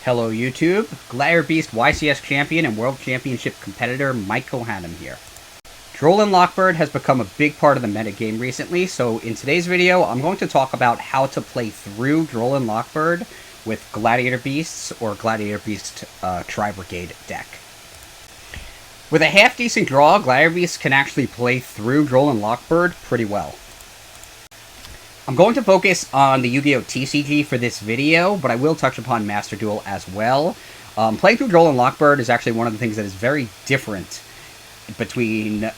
Hello YouTube, Gladiator Beast YCS champion and World Championship competitor Mike Cohanham here. Droll and Lockbird has become a big part of the metagame recently, so in today's video I'm going to talk about how to play through Droll and Lockbird with Gladiator Beasts or Gladiator Beast Tri-Brigade deck. With a half-decent draw, Gladiator Beasts can actually play through Droll and Lockbird pretty well. I'm going to focus on the Yu-Gi-Oh! TCG for this video, but I will touch upon Master Duel as well. Playing through Droll and Lockbird is actually one of the things that is very different between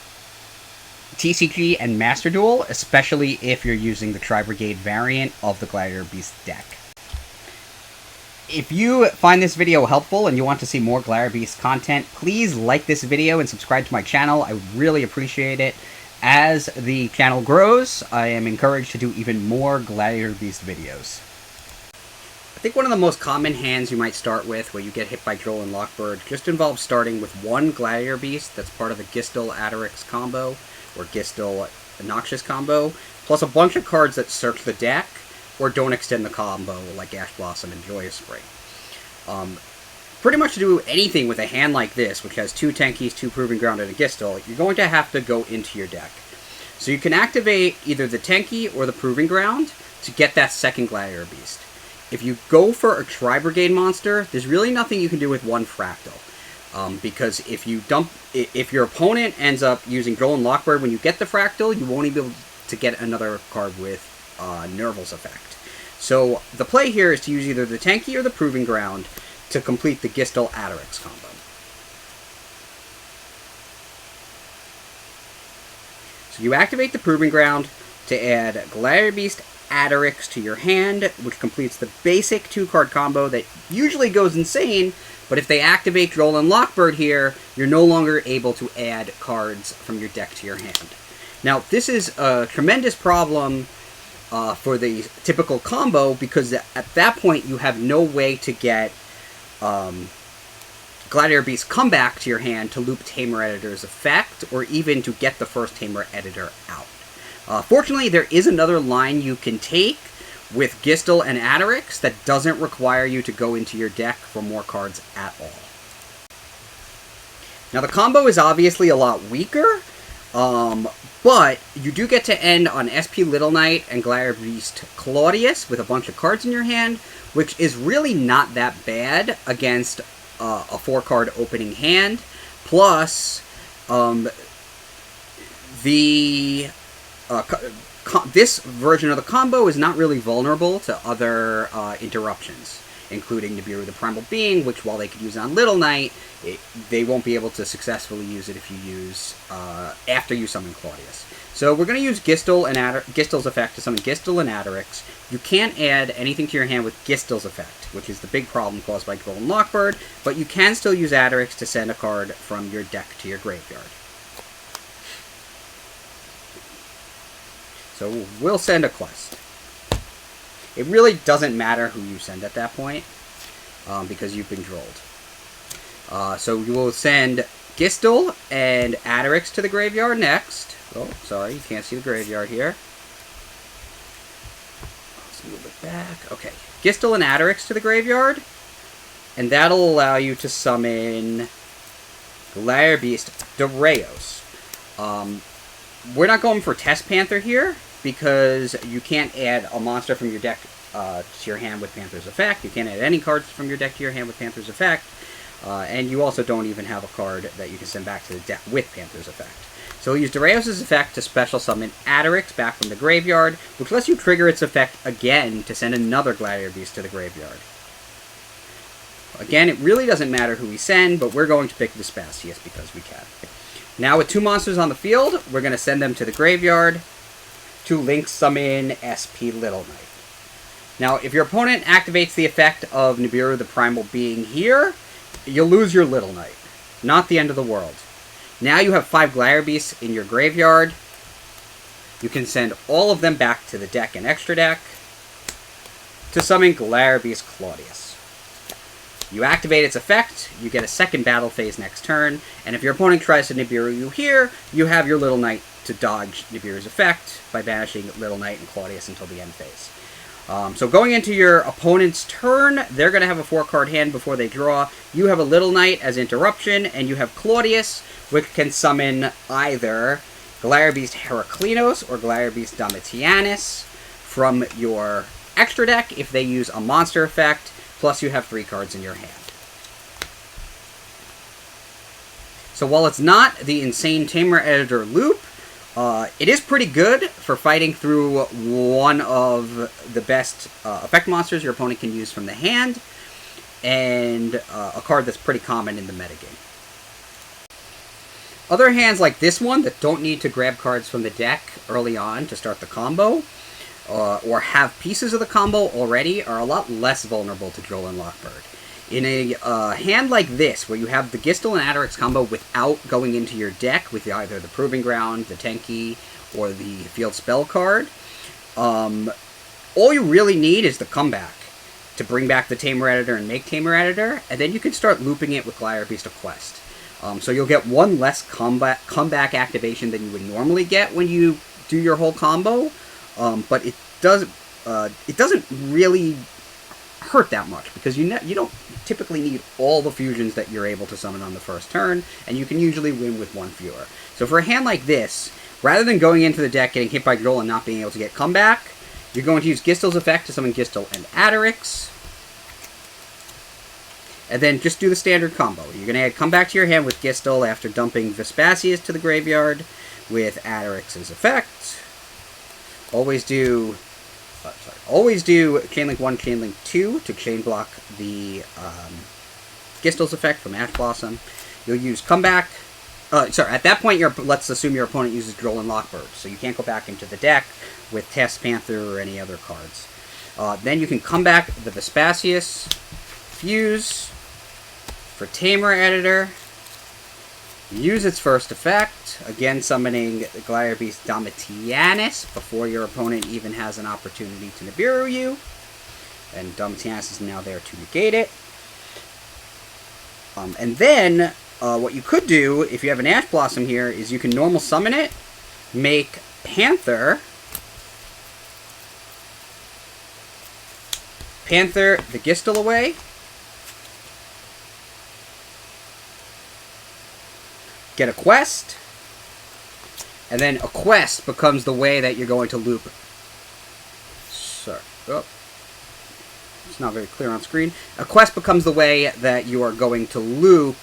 TCG and Master Duel, especially if you're using the Tri-Brigade variant of the Gladiator Beast deck. If you find this video helpful and you want to see more Gladiator Beast content, please like this video and subscribe to my channel. I would really appreciate it. As the channel grows, I am encouraged to do even more Gladiator Beast videos. I think one of the most common hands you might start with when you get hit by Droll and Lockbird just involves starting with one Gladiator Beast that's part of the Gistel-Adarix combo, or Gistel-Noxious combo, plus a bunch of cards that search the deck, or don't extend the combo, like Ash Blossom and Joyous Spring. Pretty much to do anything with a hand like this, which has 2 Tenkies, 2 Proving Ground, and a Gistel, you're going to have to go into your deck. So you can activate either the Tenki or the Proving Ground to get that second Gladiator Beast. If you go for a Tri-Brigade monster, there's really nothing you can do with one Fractal. Because if your opponent ends up using Droll and Lockbird when you get the Fractal, you won't even be able to get another card with Nerval's effect. So the play here is to use either the Tenki or the Proving Ground to complete the Gistel-Adarix combo. So you activate the Proving Ground to add Gladiator Beast Adarix to your hand, which completes the basic 2-card combo that usually goes insane, but if they activate Droll and Lockbird here, you're no longer able to add cards from your deck to your hand. Now, this is a tremendous problem for the typical combo, because at that point you have no way to get Gladiator Beast come back to your hand to loop Tamer Editor's effect, or even to get the first Tamer Editor out. Fortunately, there is another line you can take with Gistel and Adarix that doesn't require you to go into your deck for more cards at all. Now, the combo is obviously a lot weaker, but you do get to end on SP Little Knight and Gladiator Beast Claudius with a bunch of cards in your hand, which is really not that bad against a 4-card opening hand. Plus, this version of the combo is not really vulnerable to other interruptions, including Nibiru the Primal Being, which while they could use on Little Knight, they won't be able to successfully use it if you use after you summon Claudius. So we're going to use Gistel's effect to summon Gistel and Adarix. You can't add anything to your hand with Gistel's effect, which is the big problem caused by Droll and Lockbird, but you can still use Adarix to send a card from your deck to your graveyard. So we'll send a quest. It really doesn't matter who you send at that point, because you've been drolled. So you will send Gistel and Adarix to the graveyard next. Oh, sorry, you can't see the graveyard here. Let's move it back. Okay, Gistel and Adarix to the graveyard, and that'll allow you to summon Gladiator Beast Droll. We're not going for Test Panther here, because you can't add a monster from your deck to your hand with Panther's effect. You can't add any cards from your deck to your hand with Panther's effect. And you also don't even have a card that you can send back to the deck with Panther's effect. So we'll use Droll's effect to special summon Adarix back from the graveyard, which lets you trigger its effect again to send another Gladiator Beast to the graveyard. Again, it really doesn't matter who we send, but we're going to pick Vespasius because we can. Now with 2 monsters on the field, we're going to send them to the graveyard to link summon SP Little Knight. Now, if your opponent activates the effect of Nibiru the Primal Being here, you'll lose your Little Knight. Not the end of the world. Now you have 5 Gladiator Beasts in your graveyard. You can send all of them back to the deck and extra deck to summon Gladiator Beast Claudius. You activate its effect, you get a second battle phase next turn, and if your opponent tries to Nibiru you here, you have your Little Knight to dodge Nibiru's effect by banishing Little Knight and Claudius until the end phase. So going into your opponent's turn, they're going to have a 4-card hand before they draw. You have a Little Knight as interruption, and you have Claudius, which can summon either Gladiator Heraclinos or Gladiator Domitianus from your extra deck if they use a monster effect, plus you have 3 cards in your hand. So while it's not the insane Tamer Editor loop, it is pretty good for fighting through one of the best effect monsters your opponent can use from the hand, and a card that's pretty common in the metagame. Other hands like this one that don't need to grab cards from the deck early on to start the combo, or have pieces of the combo already, are a lot less vulnerable to Droll and Lockbird. In a hand like this, where you have the Gistel and Adderix combo without going into your deck with either the Proving Ground, the Tenki, or the Field Spell card, all you really need is the comeback to bring back the Tamer Editor and make Tamer Editor, and then you can start looping it with Gladiator Beast of Quest. So you'll get one less comeback activation than you would normally get when you do your whole combo, but it doesn't really hurt that much, because you don't typically need all the fusions that you're able to summon on the first turn, and you can usually win with 1 fewer. So for a hand like this, rather than going into the deck, getting hit by Droll and not being able to get comeback, you're going to use Gistel's effect to summon Gistel and Adderix, and then just do the standard combo. You're going to add comeback to your hand with Gistel after dumping Vespasius to the graveyard with Adderix's effect. Always do Chainlink 1, Chainlink 2 to chain block the Gistel's effect from Ash Blossom. You'll use comeback. At that point, let's assume your opponent uses Droll and Lockbird, so you can't go back into the deck with Test Panther or any other cards. Then you can come back the Vespasius, fuse for Tamer Editor, use its first effect, again summoning the Gladiator Beast Domitianus before your opponent even has an opportunity to Nibiru you, and Domitianus is now there to negate it. And then, what you could do, if you have an Ash Blossom here, is you can normal summon it, make Panther the Gistel away, get a quest, and then a quest becomes the way that you're going to loop. Sorry. Oh. It's not very clear on screen. A quest becomes the way that you are going to loop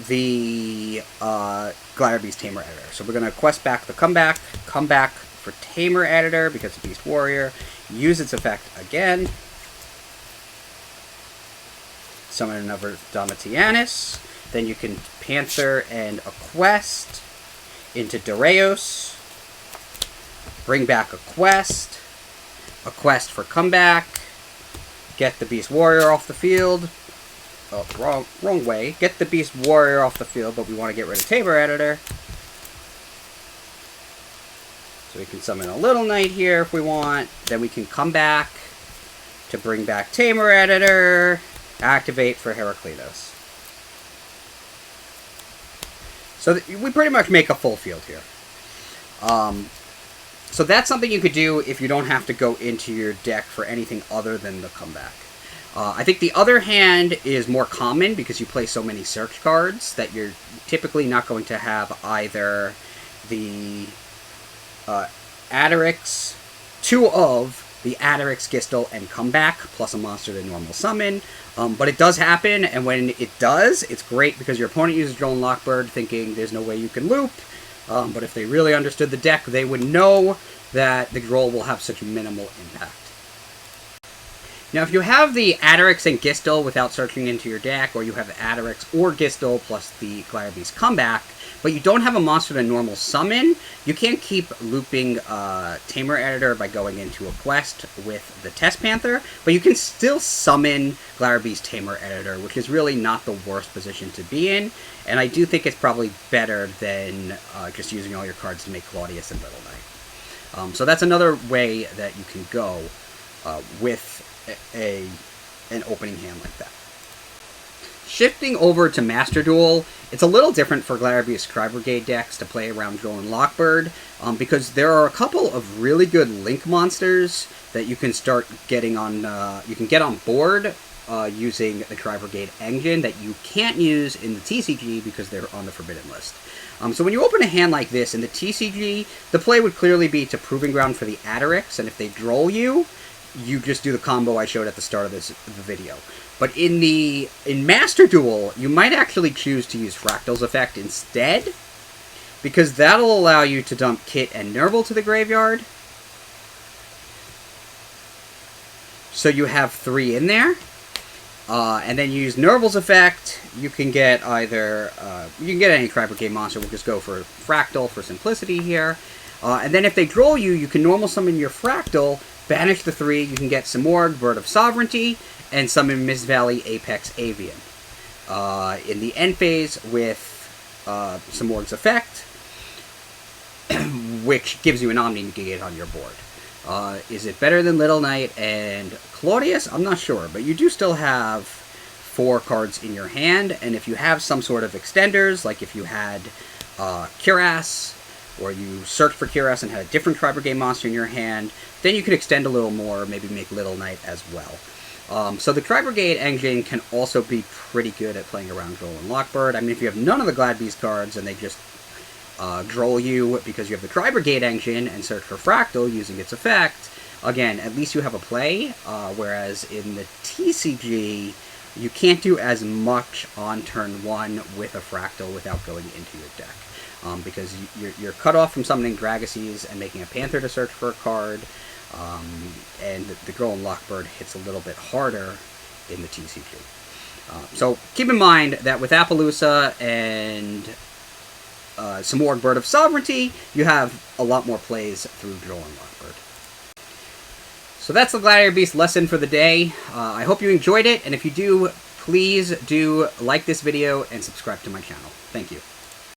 the Gladiator Beast Tamer Editor. So we're going to quest back the comeback for Tamer Editor because of Beast Warrior, use its effect again, summon another Domitianus. Then you can Panther and a quest into Dareios, bring back a quest for comeback, get the Beast Warrior off the field. Oh, wrong way. Get the Beast Warrior off the field, but we want to get rid of Tamer Editor. So we can summon a Little Knight here if we want. Then we can come back to bring back Tamer Editor, activate for Heraclinos. So we pretty much make a full field here. So that's something you could do if you don't have to go into your deck for anything other than the comeback. I think the other hand is more common because you play so many search cards that you're typically not going to have either the Adderix, 2 of the Adderix, Gistel, and comeback, plus a monster to normal summon. But it does happen, and when it does, it's great because your opponent uses Droll and Lockbird thinking there's no way you can loop. But if they really understood the deck, they would know that the Droll will have such minimal impact. Now, if you have the Adderix and Gistel without searching into your deck, or you have the Adderix or Gistel plus the Gladiator Beast comeback, but you don't have a monster to normal summon, you can't keep looping Tamer Editor by going into a quest with the Test Panther, but you can still summon Gladiator Beast Tamer Editor, which is really not the worst position to be in, and I do think it's probably better than just using all your cards to make Claudius and Little Knight. So that's another way that you can go with an opening hand like that. Shifting over to Master Duel, it's a little different for Gladiator Tri-Brigade decks to play around Droll and Lockbird, because there are a couple of really good link monsters that you can start getting on, you can get on board using the Tri-Brigade engine that you can't use in the TCG because they're on the Forbidden List. So when you open a hand like this in the TCG, the play would clearly be to Proving Ground for the Adderix, and if they Droll you, you just do the combo I showed at the start of the video. But in Master Duel, you might actually choose to use Fractal's effect instead, because that'll allow you to dump Kit and Nerval to the graveyard. So you have 3 in there. And then you use Nerval's effect. You can get either, you can get any Tri-Brigade monster. We'll just go for Fractal for simplicity here. And then if they Droll you, you can normal summon your Fractal, banish the 3, you can get Simorgh, Bird of Sovereignty, and summon Mist Valley, Apex, Avian. In the end phase with Simorgh's effect, which gives you an Omni Negate on your board. Is it better than Little Knight and Claudius? I'm not sure, but you do still have 4 cards in your hand, and if you have some sort of extenders, like if you had Cuirass, or you searched for Cuirass and had a different Tri-Brigade monster in your hand, then you could extend a little more, maybe make Little Knight as well. So the Tri-Brigade engine can also be pretty good at playing around Droll and Lockbird. I mean, if you have none of the Glad Beast cards and they just Droll you because you have the Tri-Brigade engine and search for Fractal using its effect, again, at least you have a play, whereas in the TCG, you can't do as much on turn 1 with a Fractal without going into your deck. Because you're cut off from summoning Dragoses and making a Panther to search for a card, and the Droll and Lockbird hits a little bit harder in the TCG. So keep in mind that with Appaloosa and Simorgh, Bird of Sovereignty, you have a lot more plays through Droll and Lockbird. So that's the Gladiator Beast lesson for the day. I hope you enjoyed it, and if you do, please do like this video and subscribe to my channel. Thank you.